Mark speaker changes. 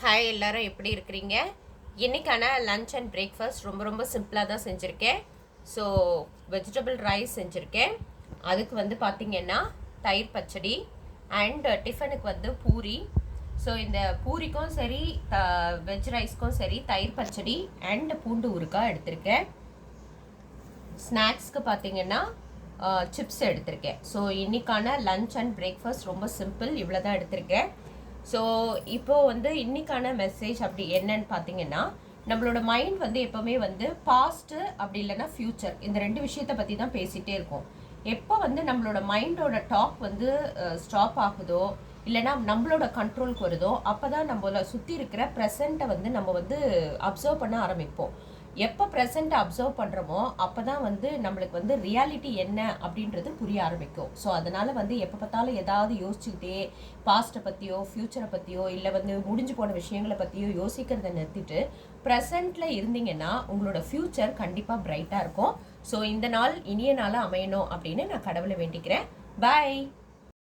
Speaker 1: Hi எல்லாரும் எப்படி இருக்கிறீங்க? இன்றைக்கான லன்ச் அண்ட் பிரேக்ஃபாஸ்ட் ரொம்ப ரொம்ப சிம்பிளாக தான் செஞ்சுருக்கேன். ஸோ வெஜிடபிள் ரைஸ் செஞ்சுருக்கேன். அதுக்கு வந்து பார்த்திங்கன்னா தயிர் பச்சடி அண்ட் டிஃபனுக்கு வந்து பூரி. ஸோ இந்த பூரிக்கும் சரி வெஜ் ரைஸ்க்கும் சரி தயிர் பச்சடி அண்ட் பூண்டு ஊறுகாய் எடுத்திருக்கேன். ஸ்நாக்ஸ்க்கு பார்த்திங்கன்னா சிப்ஸ் எடுத்திருக்கேன். ஸோ இன்றைக்கான லன்ச் அண்ட் பிரேக்ஃபாஸ்ட் ரொம்ப சிம்பிள், இவ்வளோ தான் எடுத்திருக்கேன். ஸோ இப்போது வந்து இன்றைக்கான மெசேஜ் அப்படி என்னன்னு பார்த்தீங்கன்னா, நம்மளோட மைண்ட் வந்து எப்போவுமே வந்து பாஸ்ட்டு அப்படி இல்லைன்னா ஃப்யூச்சர், இந்த ரெண்டு விஷயத்தை பற்றி தான் பேசிகிட்டே இருக்கும். எப்போ வந்து நம்மளோட மைண்டோட டாக் வந்து ஸ்டாப் ஆகுதோ இல்லைனா நம்மளோட கண்ட்ரோலுக்கு வருதோ அப்போ தான் நம்மளை சுற்றி இருக்கிற ப்ரெசண்ட்டை வந்து நம்ம வந்து அப்சர்வ் பண்ண ஆரம்பிப்போம். எப்போ ப்ரெசண்ட்டை அப்சர்வ் பண்ணுறோமோ அப்போ தான் வந்து நம்மளுக்கு வந்து ரியாலிட்டி என்ன அப்படின்றது புரிய ஆரம்பிக்கும். ஸோ அதனால் வந்து எப்போ பார்த்தாலும் ஏதாவது யோசிச்சுக்கிட்டே பாஸ்ட்டை பற்றியோ ஃப்யூச்சரை பற்றியோ இல்லை வந்து முடிஞ்சு போன விஷயங்களை பற்றியோ யோசிக்கிறத நிறுத்திட்டு ப்ரெசண்ட்டில் இருந்தீங்கன்னா உங்களோட ஃப்யூச்சர் கண்டிப்பாக பிரைட்டாக இருக்கும். ஸோ இந்த நாள் இனிய நாளாக அமையணும் அப்படின்னு நான் கடவுளை வேண்டிக்கிறேன். பாய்.